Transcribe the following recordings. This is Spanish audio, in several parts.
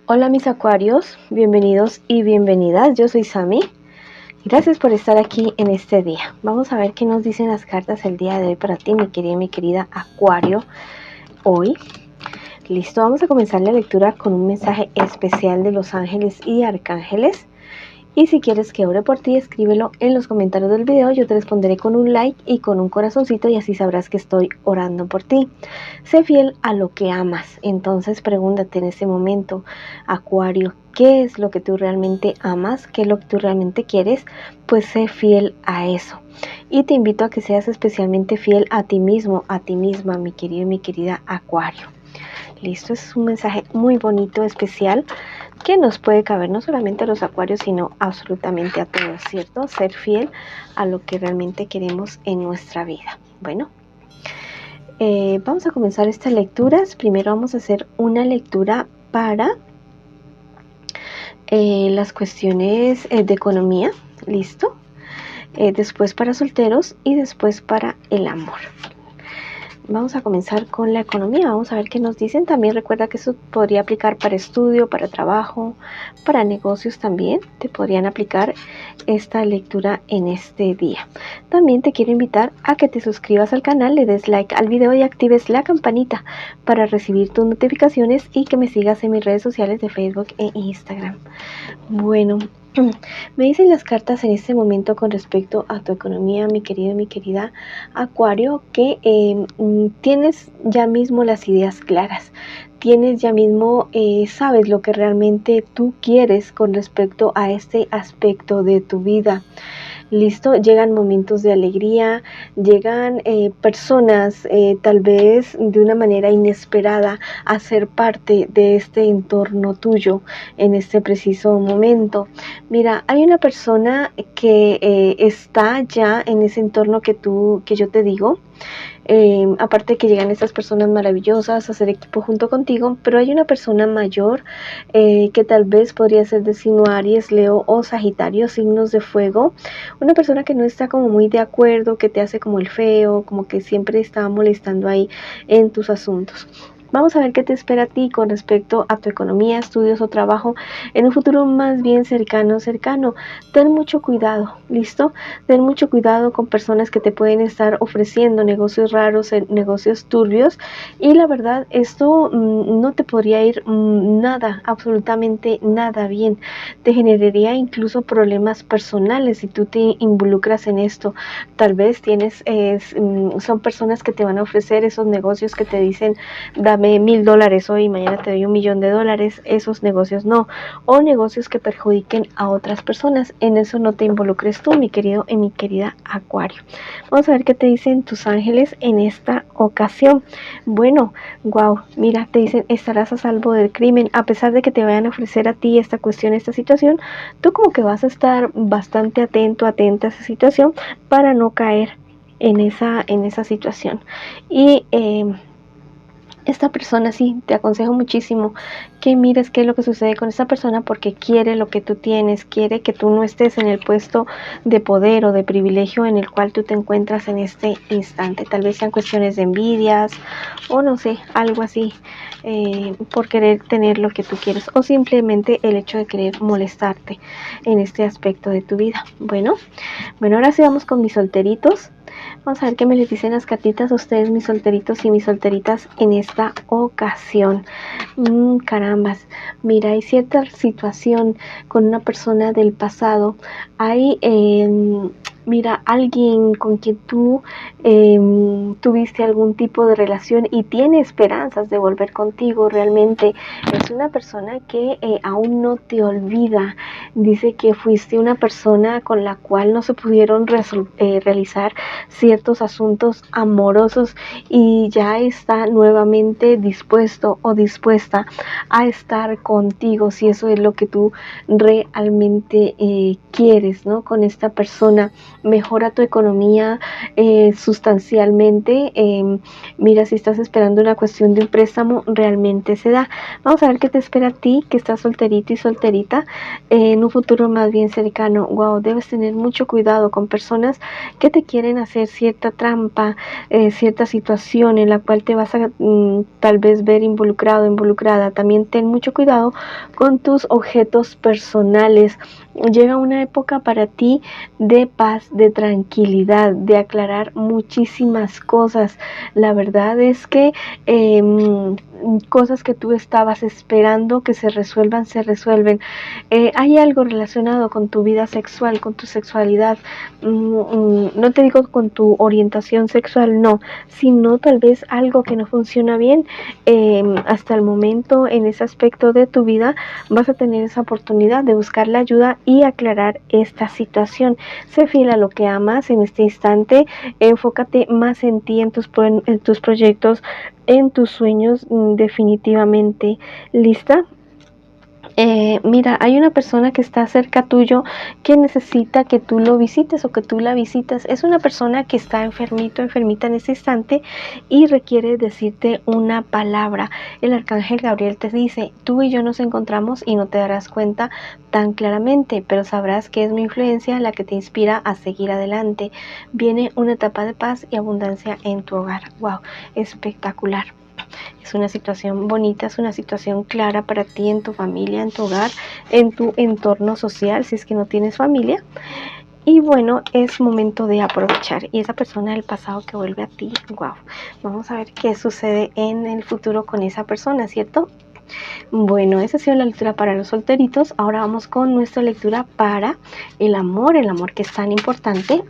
Hola mis acuarios, bienvenidos y bienvenidas, yo soy Sami. Gracias por estar aquí en este día. Vamos a ver qué nos dicen las cartas el día de hoy para ti, mi querida Acuario. Hoy, listo, vamos a comenzar la lectura con un mensaje especial de los ángeles y arcángeles. Y si quieres que ore por ti, escríbelo en los comentarios del video. Yo te responderé con un like y con un corazoncito y así sabrás que estoy orando por ti. Sé fiel a lo que amas. Entonces pregúntate en este momento, Acuario, ¿qué es lo que tú realmente amas? ¿Qué es lo que tú realmente quieres? Pues sé fiel a eso. Y te invito a que seas especialmente fiel a ti mismo, a ti misma, mi querido y mi querida Acuario. Listo, es un mensaje muy bonito, especial, que nos puede caber no solamente a los acuarios, sino absolutamente a todos, ¿cierto? Ser fiel a lo que realmente queremos en nuestra vida. Bueno, vamos a comenzar estas lecturas. Primero vamos a hacer una lectura para las cuestiones de economía, ¿listo? Después para solteros y después para el amor. Vamos a comenzar con la economía, vamos a ver qué nos dicen. También recuerda que eso podría aplicar para estudio, para trabajo, para negocios también. Te podrían aplicar esta lectura en este día. También te quiero invitar a que te suscribas al canal, le des like al video y actives la campanita para recibir tus notificaciones y que me sigas en mis redes sociales de Facebook e Instagram. Bueno, me dicen las cartas en este momento con respecto a tu economía, mi querido y mi querida Acuario, que tienes ya mismo las ideas claras, tienes ya mismo, sabes lo que realmente tú quieres con respecto a este aspecto de tu vida. Listo, llegan momentos de alegría, llegan personas tal vez de una manera inesperada a ser parte de este entorno tuyo en este preciso momento. Mira, hay una persona que está ya en ese entorno que yo te digo. Aparte que llegan estas personas maravillosas a hacer equipo junto contigo, pero hay una persona mayor que tal vez podría ser de signo Aries, Leo o Sagitario, signos de fuego, una persona que no está como muy de acuerdo, que te hace como el feo, como que siempre está molestando ahí en tus asuntos. Vamos a ver qué te espera a ti con respecto a tu economía, estudios o trabajo en un futuro más bien cercano. Ten mucho cuidado, ¿listo? Ten mucho cuidado con personas que te pueden estar ofreciendo negocios raros, negocios turbios. Y la verdad, esto no te podría ir nada, absolutamente nada bien. Te generaría incluso problemas personales si tú te involucras en esto. Tal vez son personas que te van a ofrecer esos negocios que te dicen, dame $1,000 hoy y mañana te doy $1,000,000, esos negocios no, o negocios que perjudiquen a otras personas. En eso no te involucres tú, mi querido y mi querida Acuario. Vamos a ver qué te dicen tus ángeles en esta ocasión. Bueno, wow, mira, te dicen, estarás a salvo del crimen. A pesar de que te vayan a ofrecer a ti esta cuestión, esta situación, tú como que vas a estar bastante atento, atenta a esa situación para no caer en esa situación. Y esta persona, sí, te aconsejo muchísimo que mires qué es lo que sucede con esta persona, porque quiere lo que tú tienes, quiere que tú no estés en el puesto de poder o de privilegio en el cual tú te encuentras en este instante. Tal vez sean cuestiones de envidias o no sé, algo así, por querer tener lo que tú quieres, o simplemente el hecho de querer molestarte en este aspecto de tu vida. Bueno, ahora sí vamos con mis solteritos. Vamos a ver qué me les dicen las cartitas a ustedes, mis solteritos y mis solteritas, en esta ocasión. Carambas, mira, hay cierta situación con una persona del pasado. Hay, mira, alguien con quien tú tuviste algún tipo de relación y tiene esperanzas de volver contigo. Realmente es una persona que aún no te olvida. Dice que fuiste una persona con la cual no se pudieron realizar ciertos asuntos amorosos y ya está nuevamente dispuesto o dispuesta a estar contigo, si eso es lo que tú realmente quieres, ¿no? Con esta persona, mejor mejora tu economía sustancialmente. Mira, si estás esperando una cuestión de un préstamo, realmente se da. Vamos a ver qué te espera a ti, que estás solterito y solterita, en un futuro más bien cercano. Wow, debes tener mucho cuidado con personas que te quieren hacer cierta trampa, cierta situación en la cual te vas a tal vez ver involucrado, involucrada. También ten mucho cuidado con tus objetos personales. Llega una época para ti de paz, de tranquilidad, de aclarar muchísimas cosas. La verdad es que cosas que tú estabas esperando que se resuelvan, se resuelven. Hay algo relacionado con tu vida sexual, con tu sexualidad. No te digo con tu orientación sexual, no, sino tal vez algo que no funciona bien. Hasta el momento, en ese aspecto de tu vida, vas a tener esa oportunidad de buscar la ayuda y aclarar esta situación. Sé fiel a lo que amas en este instante. Enfócate más en ti, en tus proyectos, en tus sueños, definitivamente. ¿Lista? Mira, hay una persona que está cerca tuyo que necesita que tú lo visites o que tú la visites. Es una persona que está enfermito, enfermita en ese instante y requiere decirte una palabra. El arcángel Gabriel te dice, tú y yo nos encontramos y no te darás cuenta tan claramente, pero sabrás que es mi influencia la que te inspira a seguir adelante. Viene una etapa de paz y abundancia en tu hogar. Wow, espectacular. Es una situación bonita, es una situación clara para ti, en tu familia, en tu hogar, en tu entorno social, si es que no tienes familia. Y bueno, es momento de aprovechar. Y esa persona del pasado que vuelve a ti, wow. Vamos a ver qué sucede en el futuro con esa persona, ¿cierto? Bueno, esa ha sido la lectura para los solteritos. Ahora vamos con nuestra lectura para el amor que es tan importante.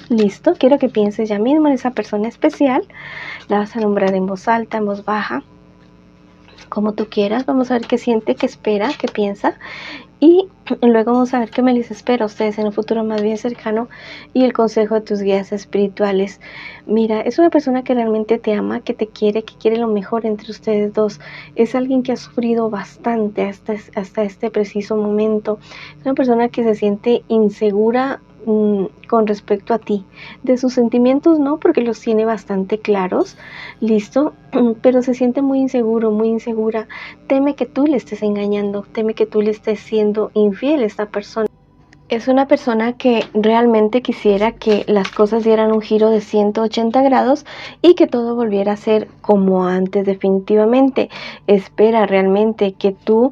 Listo, quiero que pienses ya mismo en esa persona especial. La vas a nombrar en voz alta, en voz baja, como tú quieras. Vamos a ver qué siente, qué espera, qué piensa. Y luego vamos a ver qué me les espera a ustedes en un futuro más bien cercano y el consejo de tus guías espirituales. Mira, es una persona que realmente te ama, que te quiere, que quiere lo mejor entre ustedes dos. Es alguien que ha sufrido bastante hasta este preciso momento. Es una persona que se siente insegura con respecto a ti. De sus sentimientos no, porque los tiene bastante claros, listo, pero se siente muy inseguro, muy insegura. Teme que tú le estés engañando, teme que tú le estés siendo infiel a esta persona. Es una persona que realmente quisiera que las cosas dieran un giro de 180 grados y que todo volviera a ser como antes definitivamente. Espera realmente que tú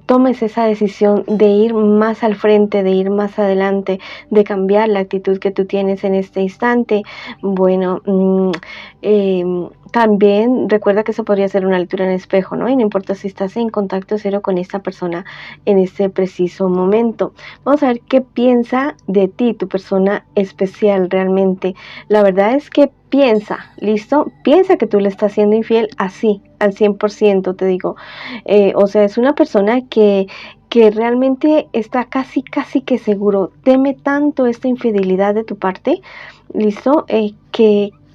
tomes esa decisión de ir más al frente, de ir más adelante, de cambiar la actitud que tú tienes en este instante. Bueno, también recuerda que eso podría ser una lectura en espejo, ¿no? Y no importa si estás en contacto cero con esta persona en este preciso momento. Vamos a ver qué piensa de ti, tu persona especial realmente. La verdad es que piensa, ¿listo? Piensa que tú le estás siendo infiel así, al 100%, te digo. O sea, es una persona que realmente está casi que seguro. Teme tanto esta infidelidad de tu parte, ¿listo?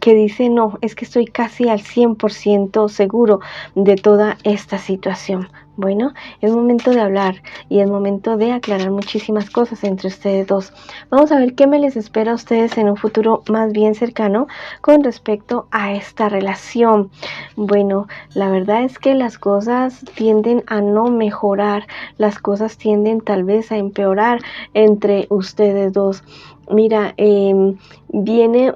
Que dice, no, es que estoy casi al 100% seguro de toda esta situación. Bueno, es momento de hablar y es momento de aclarar muchísimas cosas entre ustedes dos. Vamos a ver qué me les espera a ustedes en un futuro más bien cercano con respecto a esta relación. Bueno, la verdad es que las cosas tienden a no mejorar, las cosas tienden tal vez a empeorar entre ustedes dos. Mira, viene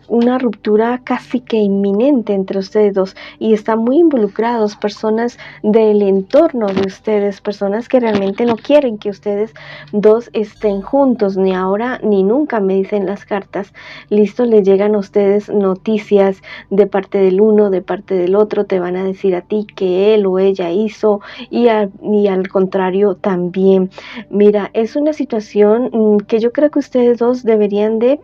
una ruptura casi que inminente entre ustedes dos y están muy involucrados personas del entorno de ustedes, personas que realmente no quieren que ustedes dos estén juntos, ni ahora ni nunca, me dicen las cartas. Listo, les llegan a ustedes noticias de parte del uno, de parte del otro, te van a decir a ti que él o ella hizo y al contrario también. Mira, es una situación que yo creo que ustedes dos deberían de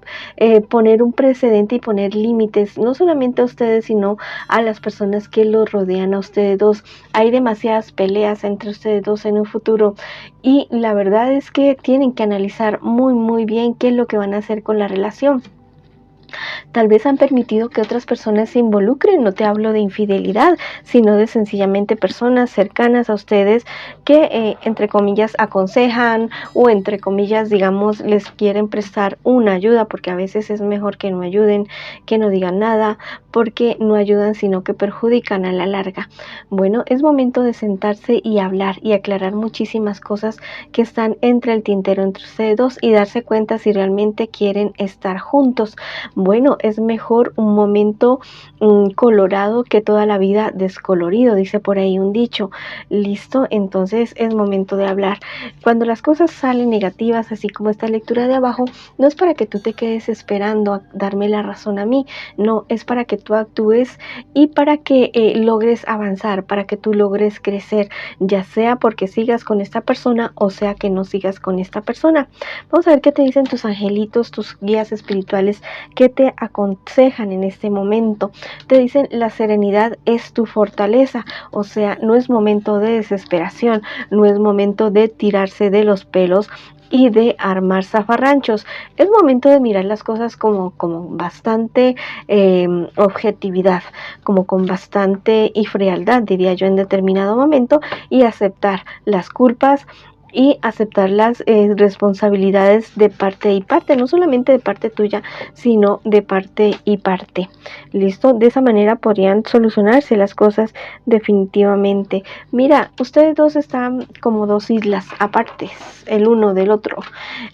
poner un precedente y poner límites, no solamente a ustedes, sino a las personas que los rodean a ustedes dos. Hay demasiadas peleas entre ustedes dos en un futuro y la verdad es que tienen que analizar muy bien qué es lo que van a hacer con la relación. Tal vez han permitido que otras personas se involucren, no te hablo de infidelidad, sino de sencillamente personas cercanas a ustedes que, entre comillas, aconsejan o entre comillas, digamos, les quieren prestar una ayuda, porque a veces es mejor que no ayuden, que no digan nada, porque no ayudan, sino que perjudican a la larga. Bueno, es momento de sentarse y hablar y aclarar muchísimas cosas que están entre el tintero entre ustedes dos y darse cuenta si realmente quieren estar juntos. Bueno, es mejor un momento colorado que toda la vida descolorido, dice por ahí un dicho. Listo, entonces es momento de hablar. Cuando las cosas salen negativas, así como esta lectura de abajo, no es para que tú te quedes esperando a darme la razón a mí, no, es para que tú actúes y para que logres avanzar, para que tú logres crecer, ya sea porque sigas con esta persona o sea que no sigas con esta persona. Vamos a ver qué te dicen tus angelitos, tus guías espirituales, qué te aconsejan en este momento. Te dicen: la serenidad es tu fortaleza, o sea, no es momento de desesperación, no es momento de tirarse de los pelos y de armar zafarranchos. Es momento de mirar las cosas como bastante objetividad, como con bastante y frialdad, diría yo, en determinado momento, y aceptar las culpas y aceptar las responsabilidades de parte y parte, no solamente de parte tuya, sino de parte y parte. ¿Listo? De esa manera podrían solucionarse las cosas definitivamente. Mira, ustedes dos están como dos islas apartes, el uno del otro.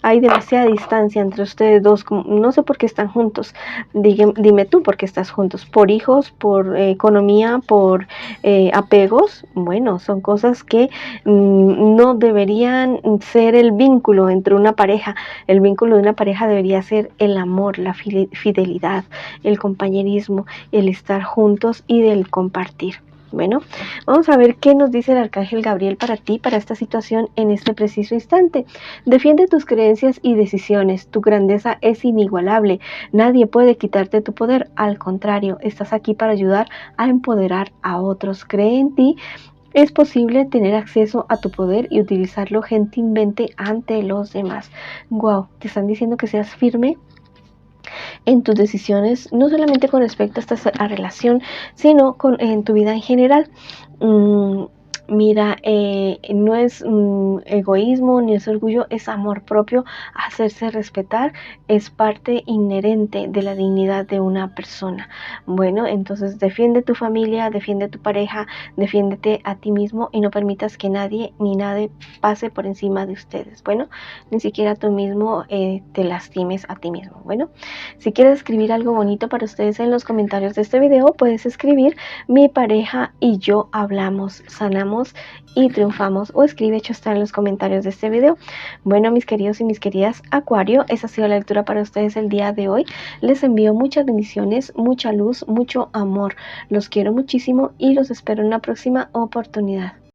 Hay demasiada distancia entre ustedes dos, no sé por qué están juntos. Dime tú por qué estás juntos. ¿Por hijos, por economía, por apegos? Bueno, son cosas que no deberían ser el vínculo entre una pareja. El vínculo de una pareja debería ser el amor, la fidelidad, el compañerismo, el estar juntos y del compartir. Bueno, vamos a ver qué nos dice el Arcángel Gabriel para ti, para esta situación en este preciso instante. Defiende tus creencias y decisiones. Tu grandeza es inigualable. Nadie puede quitarte tu poder. Al contrario, estás aquí para ayudar a empoderar a otros. Cree en ti. Es posible tener acceso a tu poder y utilizarlo gentilmente ante los demás. Wow, te están diciendo que seas firme en tus decisiones, no solamente con respecto a esta relación, sino en tu vida en general. Mira, no es egoísmo ni es orgullo, es amor propio, hacerse respetar, es parte inherente de la dignidad de una persona. Bueno, entonces defiende tu familia, defiende tu pareja, defiéndete a ti mismo y no permitas que nadie ni nadie pase por encima de ustedes. Bueno, ni siquiera tú mismo te lastimes a ti mismo. Bueno, si quieres escribir algo bonito para ustedes en los comentarios de este video, puedes escribir: mi pareja y yo hablamos, sanamos y triunfamos, o escribe hecho está en los comentarios de este video. Bueno, mis queridos y mis queridas Acuario, esa ha sido la lectura para ustedes el día de hoy. Les envío muchas bendiciones, mucha luz, mucho amor. Los quiero muchísimo y los espero en una próxima oportunidad.